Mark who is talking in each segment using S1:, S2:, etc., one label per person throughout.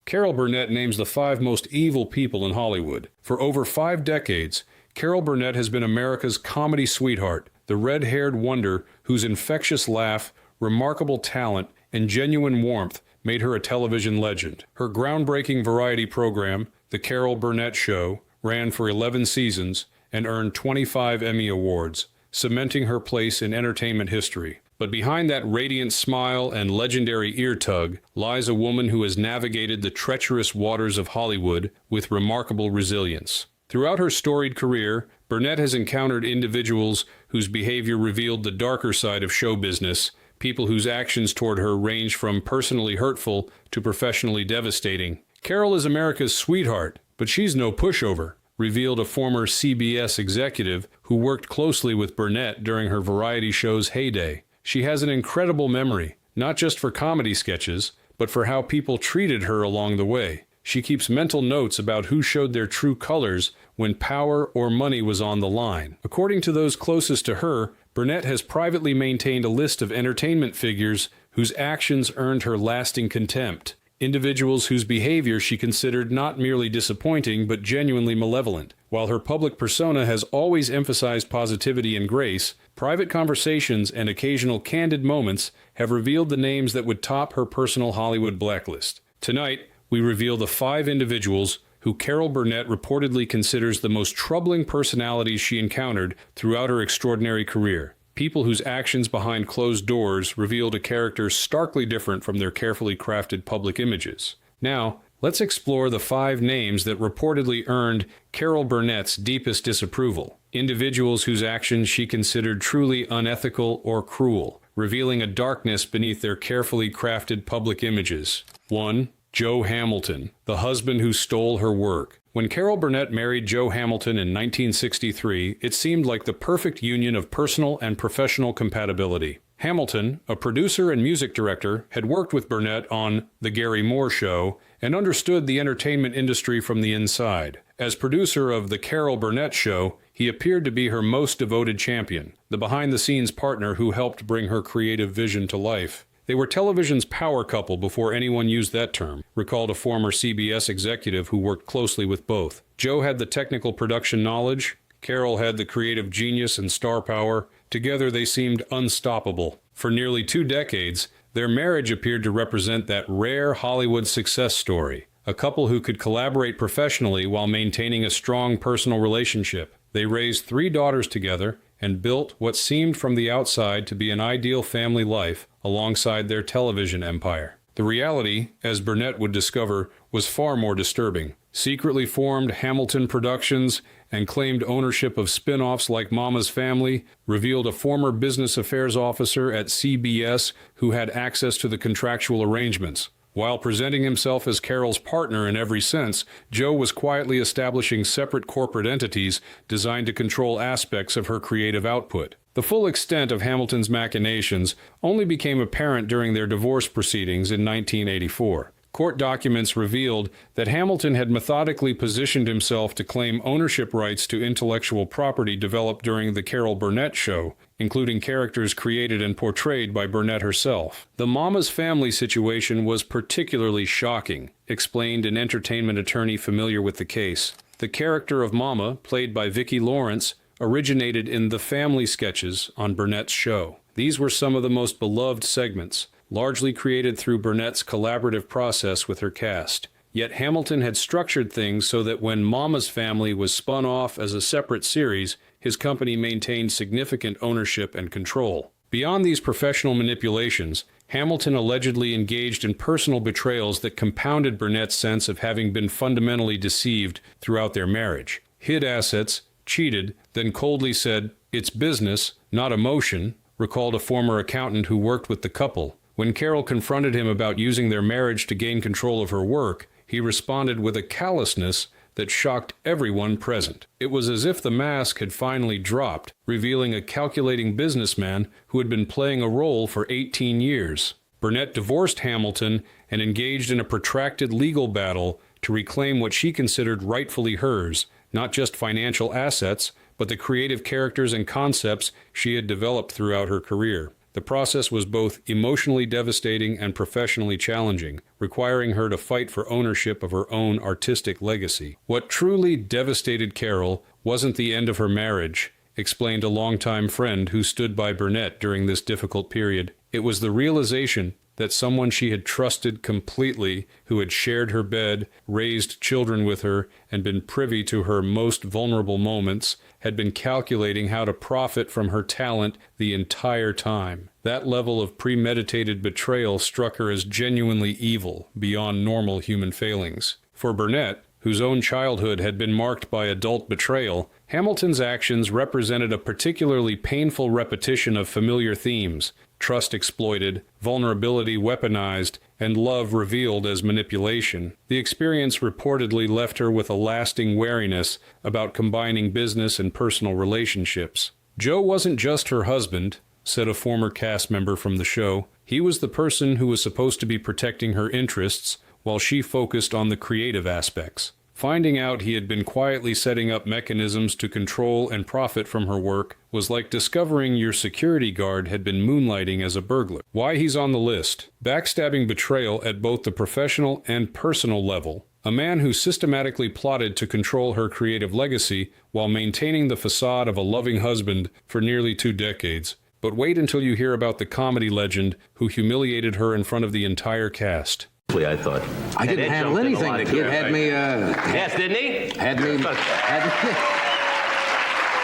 S1: Carol Burnett names the 5 most evil people in Hollywood. For over 5 decades, Carol Burnett has been America's comedy sweetheart, the red-haired wonder whose infectious laugh, remarkable talent, and genuine warmth made her a television legend. Her groundbreaking variety program, The Carol Burnett Show, ran for 11 seasons and earned 25 Emmy Awards, cementing her place in entertainment history. But behind that radiant smile and legendary ear tug lies a woman who has navigated the treacherous waters of Hollywood with remarkable resilience. Throughout her storied career, Burnett has encountered individuals whose behavior revealed the darker side of show business, people whose actions toward her range from personally hurtful to professionally devastating. Carol is America's sweetheart, but she's no pushover, revealed a former CBS executive who worked closely with Burnett during her variety show's heyday. She has an incredible memory, not just for comedy sketches, but for how people treated her along the way. She keeps mental notes about who showed their true colors when power or money was on the line. According to those closest to her, Burnett has privately maintained a list of entertainment figures whose actions earned her lasting contempt. Individuals whose behavior she considered not merely disappointing but genuinely malevolent. While her public persona has always emphasized positivity and grace, private conversations and occasional candid moments have revealed the names that would top her personal Hollywood blacklist. Tonight, we reveal the 5 individuals who Carol Burnett reportedly considers the most troubling personalities she encountered throughout her extraordinary career. People whose actions behind closed doors revealed a character starkly different from their carefully crafted public images. Now, let's explore the 5 names that reportedly earned Carol Burnett's deepest disapproval. Individuals whose actions she considered truly unethical or cruel, revealing a darkness beneath their carefully crafted public images. 1. Joe Hamilton, the husband who stole her work. When Carol Burnett married Joe Hamilton in 1963, it seemed like the perfect union of personal and professional compatibility. Hamilton, a producer and music director, had worked with Burnett on The Gary Moore Show and understood the entertainment industry from the inside. As producer of The Carol Burnett Show, he appeared to be her most devoted champion, the behind-the-scenes partner who helped bring her creative vision to life. They were television's power couple before anyone used that term, recalled a former CBS executive who worked closely with both. Joe had the technical production knowledge, Carol had the creative genius and star power. Together they seemed unstoppable. For nearly 2 decades, their marriage appeared to represent that rare Hollywood success story, a couple who could collaborate professionally while maintaining a strong personal relationship. They raised 3 daughters together and built what seemed from the outside to be an ideal family life alongside their television empire. The reality, as Burnett would discover, was far more disturbing. Secretly formed Hamilton Productions and claimed ownership of spin-offs like Mama's Family revealed a former business affairs officer at CBS who had access to the contractual arrangements. While presenting himself as Carol's partner in every sense, Joe was quietly establishing separate corporate entities designed to control aspects of her creative output. The full extent of Hamilton's machinations only became apparent during their divorce proceedings in 1984. Court documents revealed that Hamilton had methodically positioned himself to claim ownership rights to intellectual property developed during The Carol Burnett Show, including characters created and portrayed by Burnett herself. The Mama's Family situation was particularly shocking, explained an entertainment attorney familiar with the case. The character of Mama, played by Vicki Lawrence, originated in the family sketches on Burnett's show. These were some of the most beloved segments, largely created through Burnett's collaborative process with her cast. Yet Hamilton had structured things so that when Mama's Family was spun off as a separate series, his company maintained significant ownership and control. Beyond these professional manipulations, Hamilton allegedly engaged in personal betrayals that compounded Burnett's sense of having been fundamentally deceived throughout their marriage. Hid assets, cheated, then coldly said, "It's business, not emotion," recalled a former accountant who worked with the couple. When Carol confronted him about using their marriage to gain control of her work, he responded with a callousness that shocked everyone present. It was as if the mask had finally dropped, revealing a calculating businessman who had been playing a role for 18 years. Burnett divorced Hamilton and engaged in a protracted legal battle to reclaim what she considered rightfully hers, not just financial assets, but the creative characters and concepts she had developed throughout her career. The process was both emotionally devastating and professionally challenging, requiring her to fight for ownership of her own artistic legacy. What truly devastated Carol wasn't the end of her marriage, explained a longtime friend who stood by Burnett during this difficult period. It was the realization that someone she had trusted completely, who had shared her bed, raised children with her, and been privy to her most vulnerable moments, had been calculating how to profit from her talent the entire time. That level of premeditated betrayal struck her as genuinely evil, beyond normal human failings. For Burnett, whose own childhood had been marked by adult betrayal, Hamilton's actions represented a particularly painful repetition of familiar themes: trust exploited, vulnerability weaponized, and love revealed as manipulation. The experience reportedly left her with a lasting wariness about combining business and personal relationships. Joe wasn't just her husband, said a former cast member from the show. He was the person who was supposed to be protecting her interests, while she focused on the creative aspects. Finding out he had been quietly setting up mechanisms to control and profit from her work was like discovering your security guard had been moonlighting as a burglar. Why he's on the list: backstabbing betrayal at both the professional and personal level. A man who systematically plotted to control her creative legacy while maintaining the facade of a loving husband for nearly 2 decades. But wait until you hear about the comedy legend who humiliated her in front of the entire cast.
S2: I thought.
S3: I didn't handle anything. The kid had me,
S2: Yes, didn't he?
S3: had me.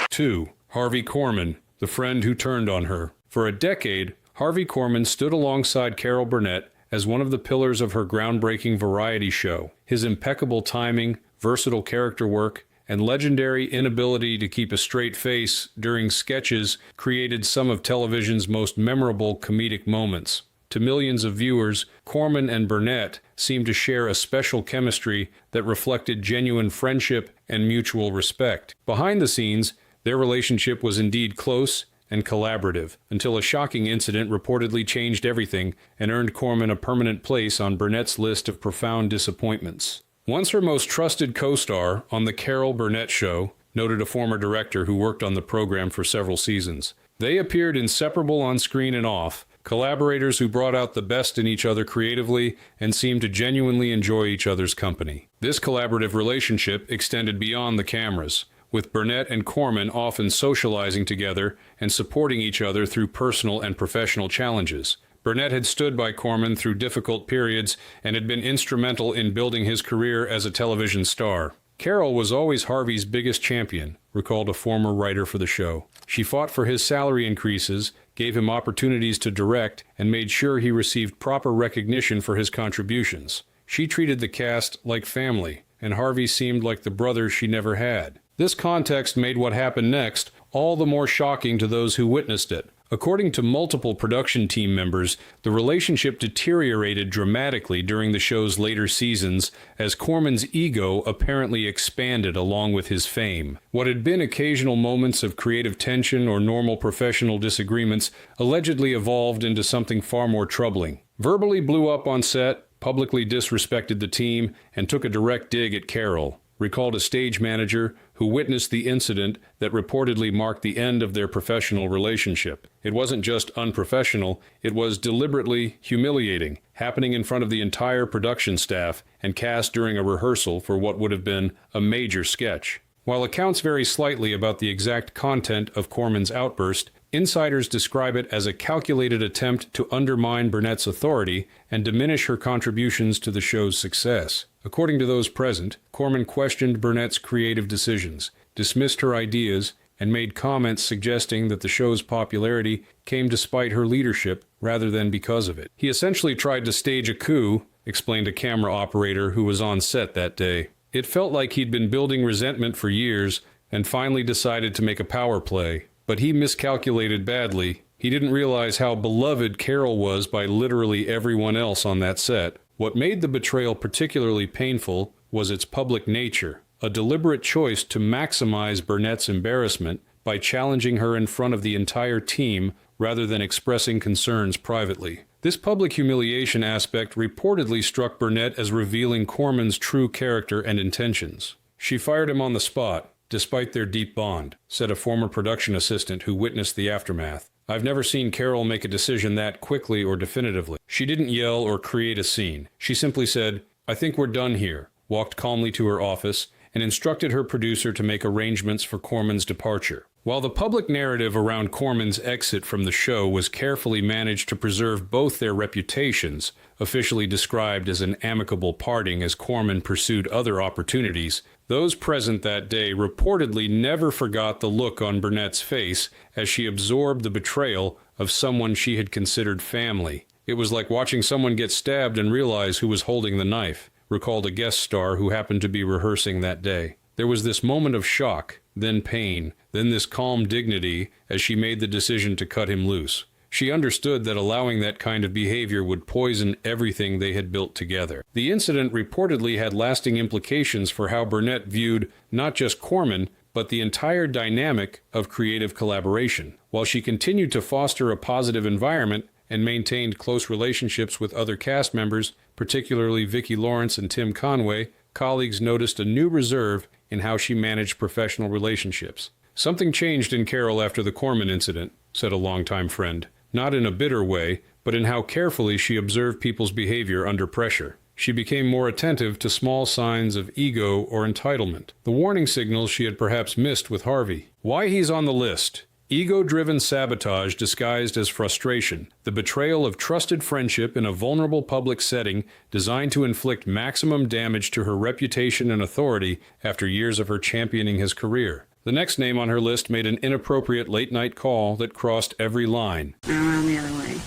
S1: 2. Harvey Korman, the friend who turned on her. For a decade, Harvey Korman stood alongside Carol Burnett as one of the pillars of her groundbreaking variety show. His impeccable timing, versatile character work, and legendary inability to keep a straight face during sketches created some of television's most memorable comedic moments. To millions of viewers, Korman and Burnett seemed to share a special chemistry that reflected genuine friendship and mutual respect. Behind the scenes, their relationship was indeed close and collaborative, until a shocking incident reportedly changed everything and earned Korman a permanent place on Burnett's list of profound disappointments. Once her most trusted co-star on The Carol Burnett Show, noted a former director who worked on the program for several seasons. They appeared inseparable on screen and off, collaborators who brought out the best in each other creatively and seemed to genuinely enjoy each other's company. This collaborative relationship extended beyond the cameras, with Burnett and Korman often socializing together and supporting each other through personal and professional challenges. Burnett had stood by Korman through difficult periods and had been instrumental in building his career as a television star. Carol was always Harvey's biggest champion, recalled a former writer for the show. She fought for his salary increases, gave him opportunities to direct, and made sure he received proper recognition for his contributions. She treated the cast like family, and Harvey seemed like the brother she never had. This context made what happened next all the more shocking to those who witnessed it. According to multiple production team members, the relationship deteriorated dramatically during the show's later seasons as Korman's ego apparently expanded along with his fame. What had been occasional moments of creative tension or normal professional disagreements allegedly evolved into something far more troubling. Verbally blew up on set, publicly disrespected the team, and took a direct dig at Carol, recalled a stage manager who witnessed the incident that reportedly marked the end of their professional relationship. It wasn't just unprofessional, it was deliberately humiliating, happening in front of the entire production staff and cast during a rehearsal for what would have been a major sketch. While accounts vary slightly about the exact content of Korman's outburst, insiders describe it as a calculated attempt to undermine Burnett's authority and diminish her contributions to the show's success. According to those present, Korman questioned Burnett's creative decisions, dismissed her ideas, and made comments suggesting that the show's popularity came despite her leadership rather than because of it. He essentially tried to stage a coup, explained a camera operator who was on set that day. It felt like he'd been building resentment for years and finally decided to make a power play. But he miscalculated badly. He didn't realize how beloved Carol was by literally everyone else on that set. What made the betrayal particularly painful was its public nature, a deliberate choice to maximize Burnett's embarrassment by challenging her in front of the entire team rather than expressing concerns privately. This public humiliation aspect reportedly struck Burnett as revealing Korman's true character and intentions. She fired him on the spot, despite their deep bond, said a former production assistant who witnessed the aftermath. I've never seen Carol make a decision that quickly or definitively. She didn't yell or create a scene. She simply said, "I think we're done here," walked calmly to her office, and instructed her producer to make arrangements for Corman's departure. While the public narrative around Corman's exit from the show was carefully managed to preserve both their reputations, officially described as an amicable parting as Corman pursued other opportunities, those present that day reportedly never forgot the look on Burnett's face as she absorbed the betrayal of someone she had considered family. It was like watching someone get stabbed and realize who was holding the knife, recalled a guest star who happened to be rehearsing that day. There was this moment of shock, then pain, then this calm dignity as she made the decision to cut him loose. She understood that allowing that kind of behavior would poison everything they had built together. The incident reportedly had lasting implications for how Burnett viewed not just Corman, but the entire dynamic of creative collaboration. While she continued to foster a positive environment and maintained close relationships with other cast members, particularly Vicki Lawrence and Tim Conway, colleagues noticed a new reserve in how she managed professional relationships. "Something changed in Carol after the Corman incident," said a longtime friend. Not in a bitter way, but in how carefully she observed people's behavior under pressure. She became more attentive to small signs of ego or entitlement, the warning signals she had perhaps missed with Harvey. Why he's on the list. Ego-driven sabotage disguised as frustration, the betrayal of trusted friendship in a vulnerable public setting designed to inflict maximum damage to her reputation and authority after years of her championing his career. The next name on her list made an inappropriate late-night call that crossed every line.
S4: Around the other way.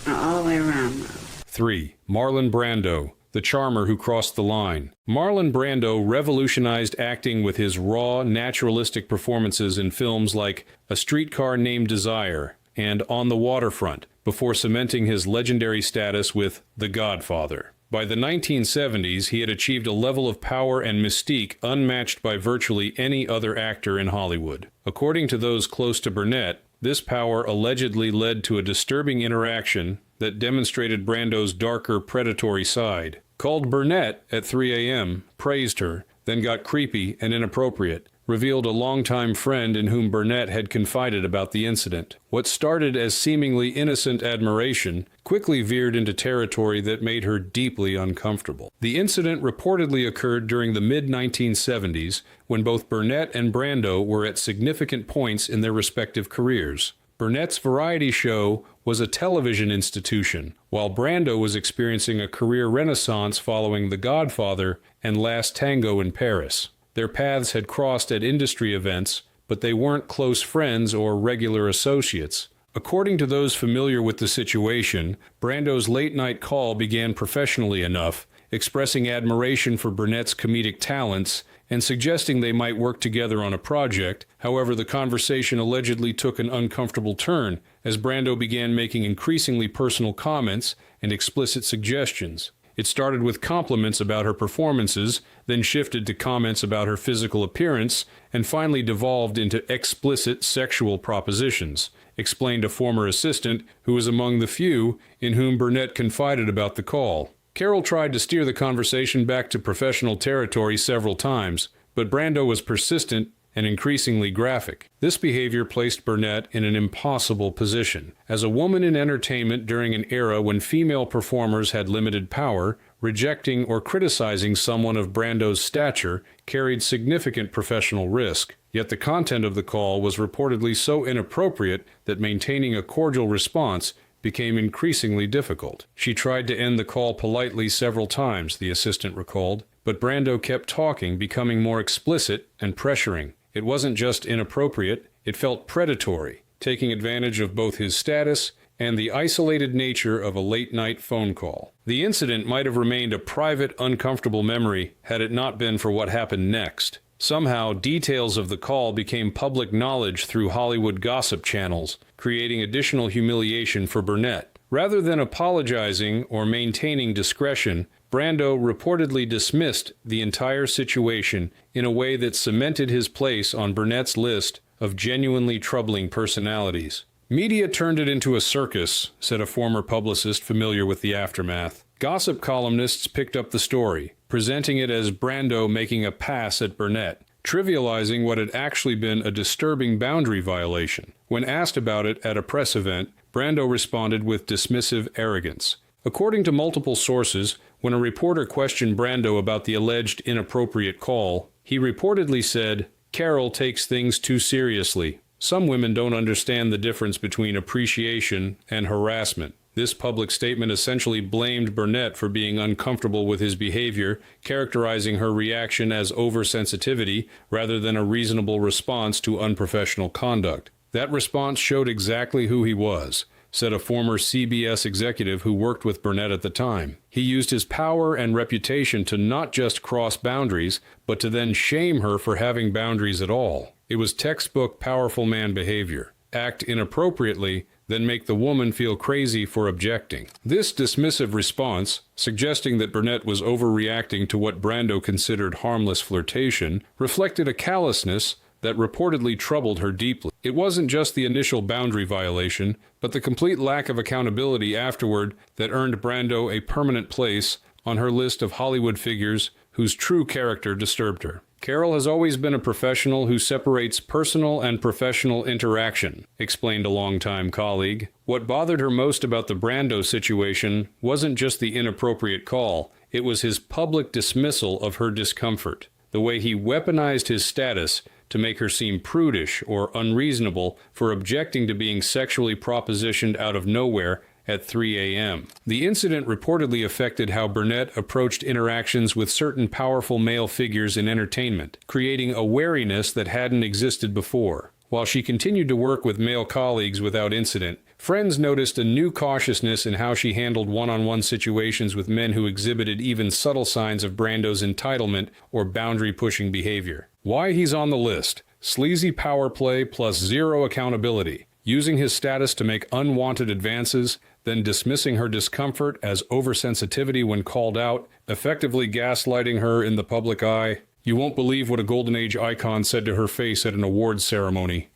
S4: All the way around, though.
S1: 3. Marlon Brando, the charmer who crossed the line. Marlon Brando revolutionized acting with his raw, naturalistic performances in films like A Streetcar Named Desire and On the Waterfront, before cementing his legendary status with The Godfather. By the 1970s, he had achieved a level of power and mystique unmatched by virtually any other actor in Hollywood. According to those close to Burnett, this power allegedly led to a disturbing interaction that demonstrated Brando's darker, predatory side. Called Burnett at 3 a.m., praised her, then got creepy and inappropriate, revealed a longtime friend in whom Burnett had confided about the incident. What started as seemingly innocent admiration quickly veered into territory that made her deeply uncomfortable. The incident reportedly occurred during the mid-1970s when both Burnett and Brando were at significant points in their respective careers. Burnett's variety show was a television institution, while Brando was experiencing a career renaissance following The Godfather and Last Tango in Paris. Their paths had crossed at industry events, but they weren't close friends or regular associates. According to those familiar with the situation, Brando's late-night call began professionally enough, expressing admiration for Burnett's comedic talents and suggesting they might work together on a project. However, the conversation allegedly took an uncomfortable turn as Brando began making increasingly personal comments and explicit suggestions. It started with compliments about her performances, then shifted to comments about her physical appearance, and finally devolved into explicit sexual propositions, explained a former assistant who was among the few in whom Burnett confided about the call. Carol tried to steer the conversation back to professional territory several times, but Brando was persistent and increasingly graphic. This behavior placed Burnett in an impossible position. As a woman in entertainment during an era when female performers had limited power, rejecting or criticizing someone of Brando's stature carried significant professional risk. Yet the content of the call was reportedly so inappropriate that maintaining a cordial response became increasingly difficult. She tried to end the call politely several times, the assistant recalled, but Brando kept talking, becoming more explicit and pressuring. It wasn't just inappropriate, it felt predatory, taking advantage of both his status and the isolated nature of a late-night phone call. The incident might have remained a private, uncomfortable memory had it not been for what happened next. Somehow, details of the call became public knowledge through Hollywood gossip channels, creating additional humiliation for Burnett. Rather than apologizing or maintaining discretion, Brando reportedly dismissed the entire situation in a way that cemented his place on Burnett's list of genuinely troubling personalities. "Media turned it into a circus," said a former publicist familiar with the aftermath. "Gossip columnists picked up the story, presenting it as Brando making a pass at Burnett. trivializing what had actually been a disturbing boundary violation. When asked about it at a press event, Brando responded with dismissive arrogance. According to multiple sources, when a reporter questioned Brando about the alleged inappropriate call, he reportedly said, "Carol takes things too seriously. Some women don't understand the difference between appreciation and harassment." This public statement essentially blamed Burnett for being uncomfortable with his behavior, characterizing her reaction as oversensitivity rather than a reasonable response to unprofessional conduct. That response showed exactly who he was, said a former CBS executive who worked with Burnett at the time. He used his power and reputation to not just cross boundaries, but to then shame her for having boundaries at all. It was textbook powerful man behavior. Act inappropriately, then make the woman feel crazy for objecting. This dismissive response, suggesting that Burnett was overreacting to what Brando considered harmless flirtation, reflected a callousness that reportedly troubled her deeply. It wasn't just the initial boundary violation, but the complete lack of accountability afterward that earned Brando a permanent place on her list of Hollywood figures whose true character disturbed her. Carol has always been a professional who separates personal and professional interaction, explained a longtime colleague. What bothered her most about the Brando situation wasn't just the inappropriate call, it was his public dismissal of her discomfort. The way he weaponized his status to make her seem prudish or unreasonable for objecting to being sexually propositioned out of nowhere at 3 a.m. The incident reportedly affected how Burnett approached interactions with certain powerful male figures in entertainment, creating a wariness that hadn't existed before. While she continued to work with male colleagues without incident, friends noticed a new cautiousness in how she handled one-on-one situations with men who exhibited even subtle signs of Brando's entitlement or boundary-pushing behavior. Why he's on the list: sleazy power play plus zero accountability, using his status to make unwanted advances, then dismissing her discomfort as oversensitivity when called out, effectively gaslighting her in the public eye. You won't believe what a Golden Age icon said to her face at an awards ceremony.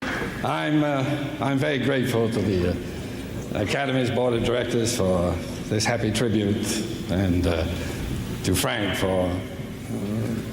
S5: I'm very grateful to the Academy's Board of Directors for this happy tribute, and to Frank for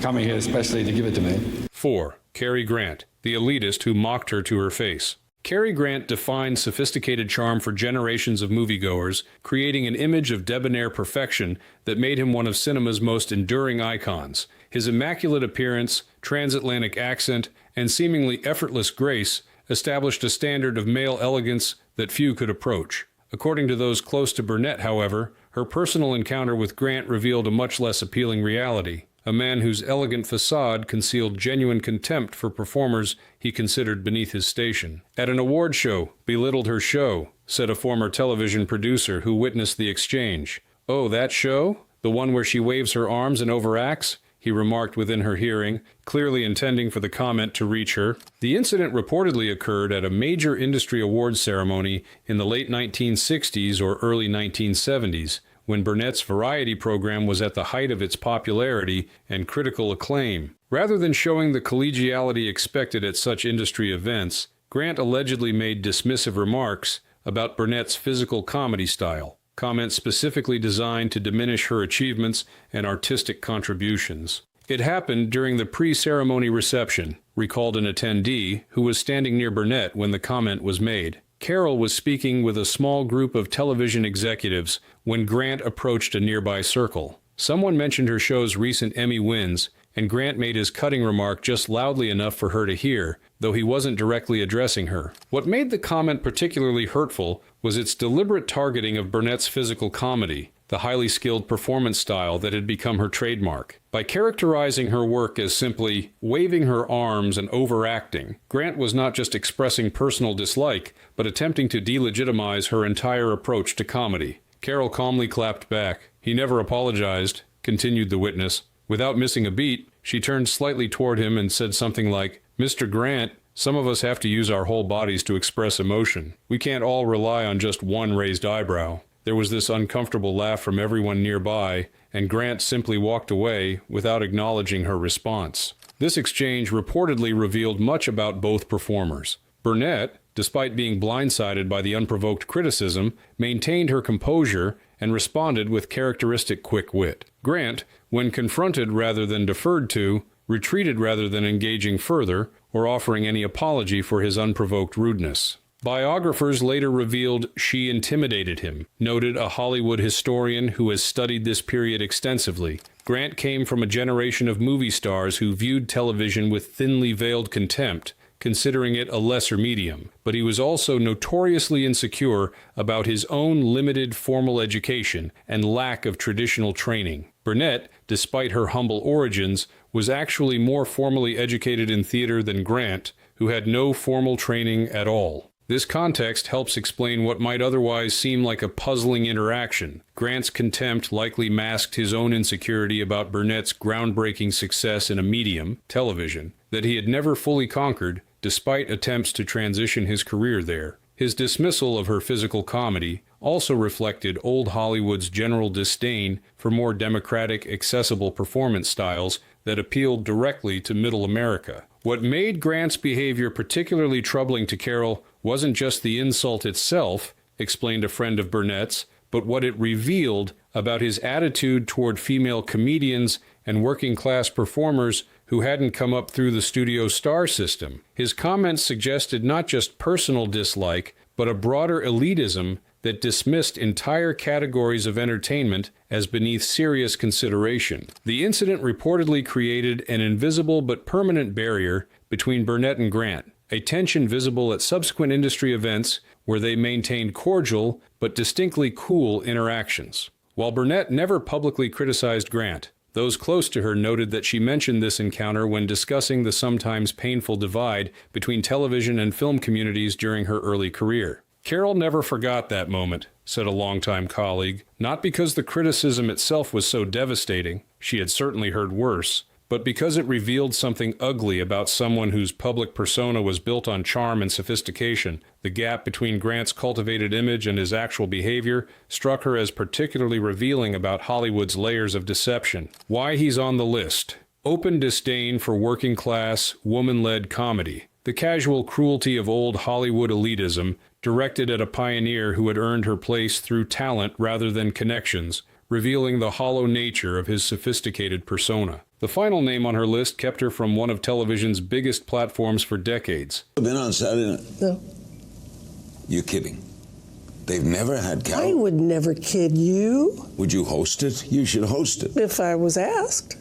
S5: coming here especially to give it to me.
S1: 4. Cary Grant, the elitist who mocked her to her face. Cary Grant defined sophisticated charm for generations of moviegoers, creating an image of debonair perfection that made him one of cinema's most enduring icons. His immaculate appearance, transatlantic accent, and seemingly effortless grace established a standard of male elegance that few could approach. According to those close to Burnett, however, her personal encounter with Grant revealed a much less appealing reality. A man whose elegant facade concealed genuine contempt for performers he considered beneath his station. At an award show, belittled her show, said a former television producer who witnessed the exchange. "Oh, that show? The one where she waves her arms and overacts?" he remarked within her hearing, clearly intending for the comment to reach her. The incident reportedly occurred at a major industry awards ceremony in the late 1960s or early 1970s, when Burnett's variety program was at the height of its popularity and critical acclaim. Rather than showing the collegiality expected at such industry events, Grant allegedly made dismissive remarks about Burnett's physical comedy style, comments specifically designed to diminish her achievements and artistic contributions. It happened during the pre-ceremony reception, recalled an attendee who was standing near Burnett when the comment was made. Carol was speaking with a small group of television executives when Grant approached a nearby circle. Someone mentioned her show's recent Emmy wins, and Grant made his cutting remark just loudly enough for her to hear, though he wasn't directly addressing her. What made the comment particularly hurtful was its deliberate targeting of Burnett's physical comedy, the highly skilled performance style that had become her trademark. By characterizing her work as simply waving her arms and overacting, Grant was not just expressing personal dislike, but attempting to delegitimize her entire approach to comedy. Carol calmly clapped back. "He never apologized," continued the witness. Without missing a beat, she turned slightly toward him and said something like, "Mr. Grant, some of us have to use our whole bodies to express emotion. We can't all rely on just one raised eyebrow." There was this uncomfortable laugh from everyone nearby, and Grant simply walked away without acknowledging her response. This exchange reportedly revealed much about both performers. Burnett, despite being blindsided by the unprovoked criticism, maintained her composure and responded with characteristic quick wit. Grant, when confronted rather than deferred to, retreated rather than engaging further or offering any apology for his unprovoked rudeness. Biographers later revealed she intimidated him, noted a Hollywood historian who has studied this period extensively. Grant came from a generation of movie stars who viewed television with thinly veiled contempt, considering it a lesser medium, but he was also notoriously insecure about his own limited formal education and lack of traditional training. Burnett, despite her humble origins, was actually more formally educated in theater than Grant, who had no formal training at all. This context helps explain what might otherwise seem like a puzzling interaction. Grant's contempt likely masked his own insecurity about Burnett's groundbreaking success in a medium, television, that he had never fully conquered, despite attempts to transition his career there. His dismissal of her physical comedy also reflected old Hollywood's general disdain for more democratic, accessible performance styles that appealed directly to middle America. What made Grant's behavior particularly troubling to Carroll wasn't just the insult itself, explained a friend of Burnett's, but what it revealed about his attitude toward female comedians and working-class performers who hadn't come up through the studio star system. His comments suggested not just personal dislike, but a broader elitism that dismissed entire categories of entertainment as beneath serious consideration. The incident reportedly created an invisible but permanent barrier between Burnett and Grant, a tension visible at subsequent industry events where they maintained cordial but distinctly cool interactions. While Burnett never publicly criticized Grant, those close to her noted that she mentioned this encounter when discussing the sometimes painful divide between television and film communities during her early career. Carroll never forgot that moment, said a longtime colleague, not because the criticism itself was so devastating, she had certainly heard worse, but because it revealed something ugly about someone whose public persona was built on charm and sophistication. The gap between Grant's cultivated image and his actual behavior struck her as particularly revealing about Hollywood's layers of deception. Why he's on the list: open disdain for working-class, woman-led comedy, the casual cruelty of old Hollywood elitism directed at a pioneer who had earned her place through talent rather than connections, revealing the hollow nature of his sophisticated persona. The final name on her list kept her from one of television's biggest platforms for decades.
S6: Been on Saturday Night?
S7: No.
S6: You're kidding. They've never had Carol.
S7: I would never kid you.
S6: Would you host it? You should host it.
S7: If I was asked.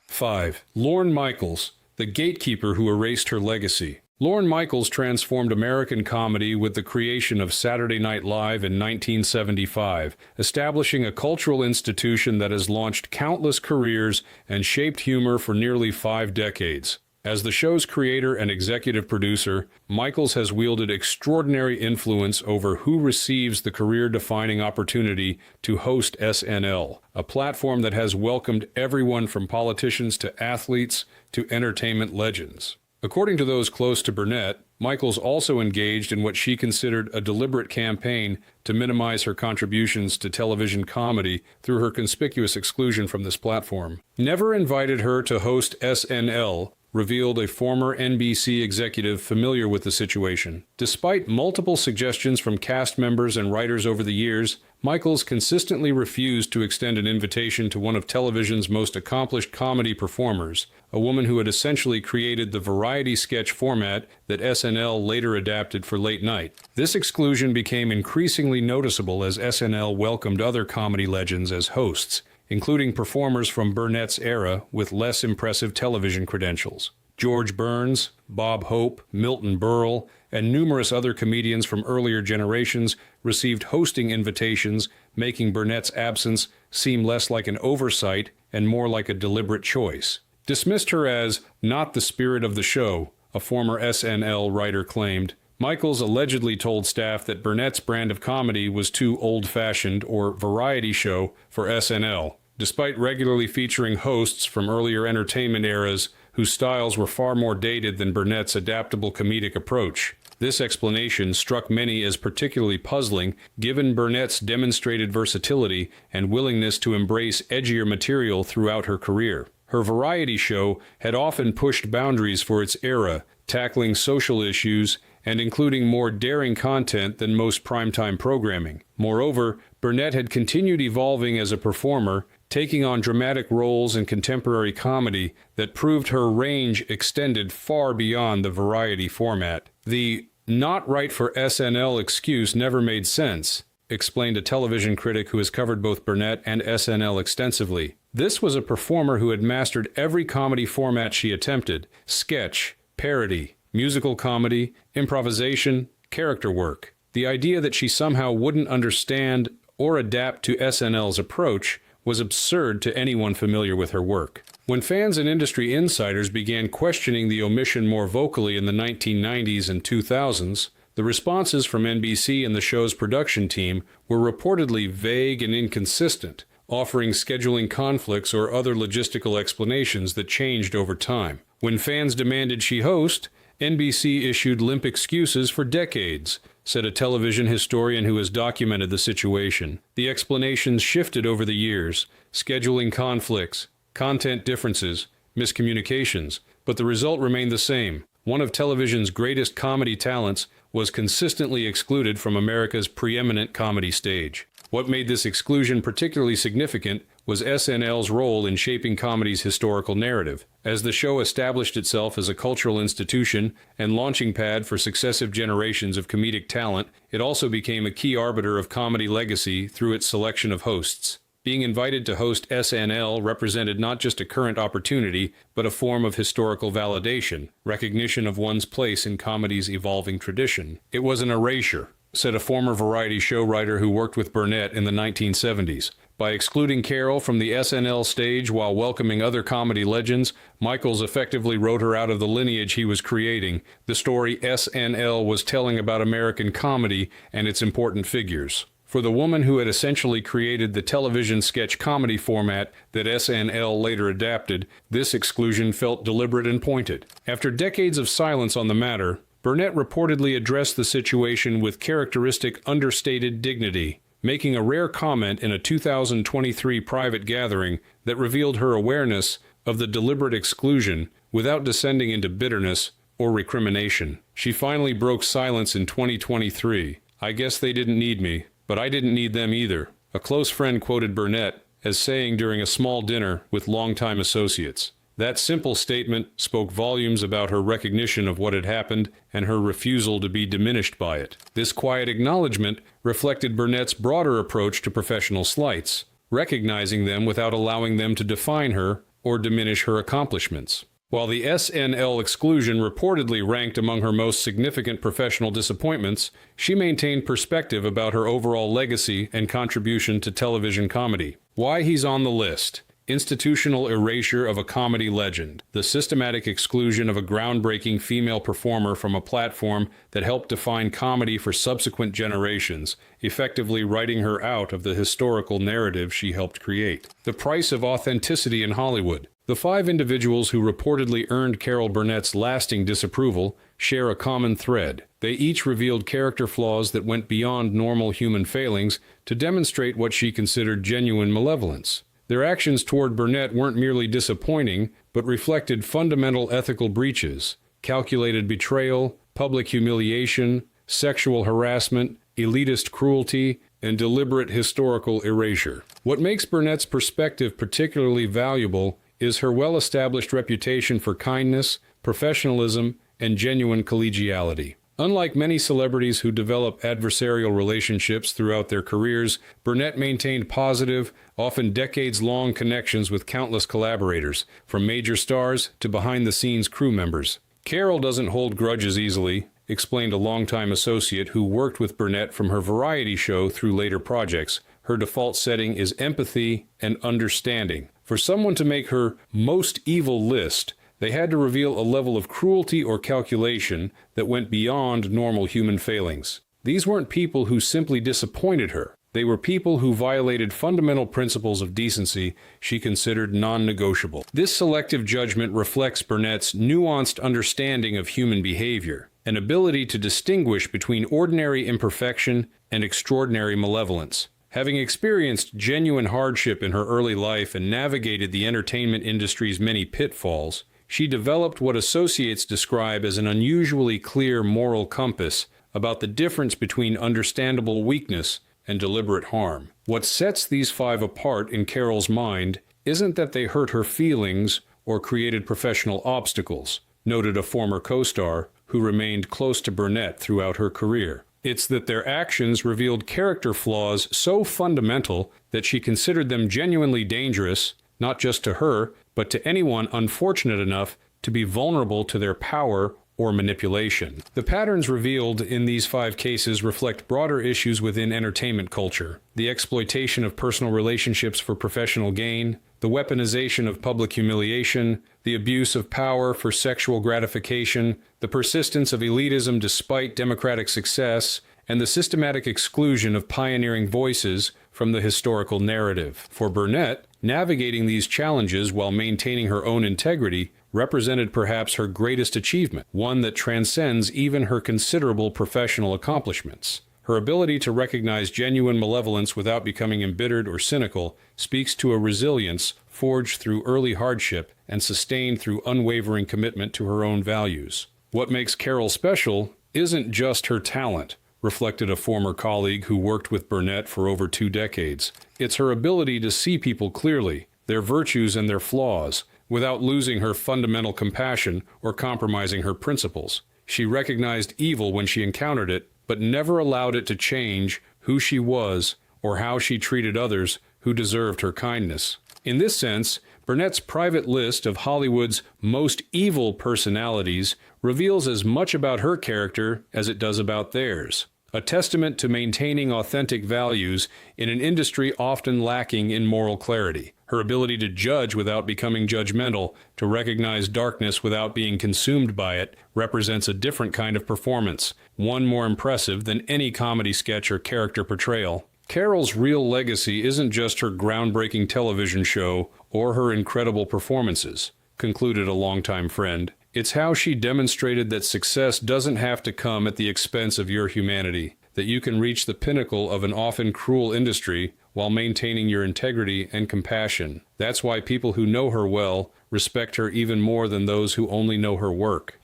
S1: 5. Lorne Michaels, the gatekeeper who erased her legacy. Lorne Michaels transformed American comedy with the creation of Saturday Night Live in 1975, establishing a cultural institution that has launched countless careers and shaped humor for nearly 5 decades. As the show's creator and executive producer, Michaels has wielded extraordinary influence over who receives the career-defining opportunity to host SNL, a platform that has welcomed everyone from politicians to athletes to entertainment legends. According to those close to Burnett, Michaels also engaged in what she considered a deliberate campaign to minimize her contributions to television comedy through her conspicuous exclusion from this platform. Never invited her to host SNL, revealed a former NBC executive familiar with the situation. Despite multiple suggestions from cast members and writers over the years, Michaels consistently refused to extend an invitation to one of television's most accomplished comedy performers, a woman who had essentially created the variety sketch format that SNL later adapted for late night. This exclusion became increasingly noticeable as SNL welcomed other comedy legends as hosts, including performers from Burnett's era with less impressive television credentials. George Burns, Bob Hope, Milton Berle, and numerous other comedians from earlier generations received hosting invitations, making Burnett's absence seem less like an oversight and more like a deliberate choice. Dismissed her as not the spirit of the show, a former SNL writer claimed. Michaels allegedly told staff that Burnett's brand of comedy was too old-fashioned or variety show for SNL, despite regularly featuring hosts from earlier entertainment eras whose styles were far more dated than Burnett's adaptable comedic approach. This explanation struck many as particularly puzzling, given Burnett's demonstrated versatility and willingness to embrace edgier material throughout her career. Her variety show had often pushed boundaries for its era, tackling social issues and including more daring content than most primetime programming. Moreover, Burnett had continued evolving as a performer, taking on dramatic roles in contemporary comedy that proved her range extended far beyond the variety format. The "not right for SNL" excuse never made sense, explained a television critic who has covered both Burnett and SNL extensively. This was a performer who had mastered every comedy format she attempted: sketch, parody, musical comedy, improvisation, character work. The idea that she somehow wouldn't understand or adapt to SNL's approach was absurd to anyone familiar with her work. When fans and industry insiders began questioning the omission more vocally in the 1990s and 2000s, the responses from NBC and the show's production team were reportedly vague and inconsistent, offering scheduling conflicts or other logistical explanations that changed over time. When fans demanded she host, NBC issued limp excuses for decades, said a television historian who has documented the situation. The explanations shifted over the years: scheduling conflicts, content differences, miscommunications, but the result remained the same. One of television's greatest comedy talents was consistently excluded from America's preeminent comedy stage. What made this exclusion particularly significant was SNL's role in shaping comedy's historical narrative. As the show established itself as a cultural institution and launching pad for successive generations of comedic talent, it also became a key arbiter of comedy legacy through its selection of hosts. Being invited to host SNL represented not just a current opportunity, but a form of historical validation, recognition of one's place in comedy's evolving tradition. It was an erasure, said a former variety show writer who worked with Burnett in the 1970s. By excluding Carol from the SNL stage while welcoming other comedy legends, Michaels effectively wrote her out of the lineage he was creating, the story SNL was telling about American comedy and its important figures. For the woman who had essentially created the television sketch comedy format that SNL later adapted, this exclusion felt deliberate and pointed. After decades of silence on the matter, Burnett reportedly addressed the situation with characteristic understated dignity, making a rare comment in a 2023 private gathering that revealed her awareness of the deliberate exclusion without descending into bitterness or recrimination. She finally broke silence in 2023. "I guess they didn't need me, but I didn't need them either," a close friend quoted Burnett as saying during a small dinner with longtime associates. That simple statement spoke volumes about her recognition of what had happened and her refusal to be diminished by it. This quiet acknowledgement reflected Burnett's broader approach to professional slights, recognizing them without allowing them to define her or diminish her accomplishments. While the SNL exclusion reportedly ranked among her most significant professional disappointments, she maintained perspective about her overall legacy and contribution to television comedy. Why he's on the list: institutional erasure of a comedy legend, the systematic exclusion of a groundbreaking female performer from a platform that helped define comedy for subsequent generations, effectively writing her out of the historical narrative she helped create. The price of authenticity in Hollywood. The five individuals who reportedly earned Carol Burnett's lasting disapproval share a common thread. They each revealed character flaws that went beyond normal human failings to demonstrate what she considered genuine malevolence. Their actions toward Burnett weren't merely disappointing, but reflected fundamental ethical breaches: calculated betrayal, public humiliation, sexual harassment, elitist cruelty, and deliberate historical erasure. What makes Burnett's perspective particularly valuable is her well-established reputation for kindness, professionalism, and genuine collegiality. Unlike many celebrities who develop adversarial relationships throughout their careers, Burnett maintained positive, often decades-long connections with countless collaborators, from major stars to behind-the-scenes crew members. Carol doesn't hold grudges easily, explained a longtime associate who worked with Burnett from her variety show through later projects. Her default setting is empathy and understanding. For someone to make her most evil list, they had to reveal a level of cruelty or calculation that went beyond normal human failings. These weren't people who simply disappointed her. They were people who violated fundamental principles of decency she considered non-negotiable. This selective judgment reflects Burnett's nuanced understanding of human behavior, an ability to distinguish between ordinary imperfection and extraordinary malevolence. Having experienced genuine hardship in her early life and navigated the entertainment industry's many pitfalls, she developed what associates describe as an unusually clear moral compass about the difference between understandable weakness and deliberate harm. What sets these 5 apart in Carol's mind isn't that they hurt her feelings or created professional obstacles, noted a former co-star who remained close to Burnett throughout her career. It's that their actions revealed character flaws so fundamental that she considered them genuinely dangerous, not just to her, but to anyone unfortunate enough to be vulnerable to their power or manipulation. The patterns revealed in these 5 cases reflect broader issues within entertainment culture: the exploitation of personal relationships for professional gain, the weaponization of public humiliation, the abuse of power for sexual gratification, the persistence of elitism despite democratic success, and the systematic exclusion of pioneering voices from the historical narrative. For Burnett, navigating these challenges while maintaining her own integrity represented perhaps her greatest achievement, one that transcends even her considerable professional accomplishments. Her ability to recognize genuine malevolence without becoming embittered or cynical speaks to a resilience forged through early hardship and sustained through unwavering commitment to her own values. What makes Carol special isn't just her talent, reflected a former colleague who worked with Burnett for over 2 decades. It's her ability to see people clearly, their virtues and their flaws, without losing her fundamental compassion or compromising her principles. She recognized evil when she encountered it, but never allowed it to change who she was or how she treated others who deserved her kindness. In this sense, Burnett's private list of Hollywood's most evil personalities reveals as much about her character as it does about theirs, a testament to maintaining authentic values in an industry often lacking in moral clarity. Her ability to judge without becoming judgmental, to recognize darkness without being consumed by it, represents a different kind of performance, one more impressive than any comedy sketch or character portrayal. Carol's real legacy isn't just her groundbreaking television show or her incredible performances, concluded a longtime friend. It's how she demonstrated that success doesn't have to come at the expense of your humanity, that you can reach the pinnacle of an often cruel industry while maintaining your integrity and compassion. That's why people who know her well respect her even more than those who only know her work.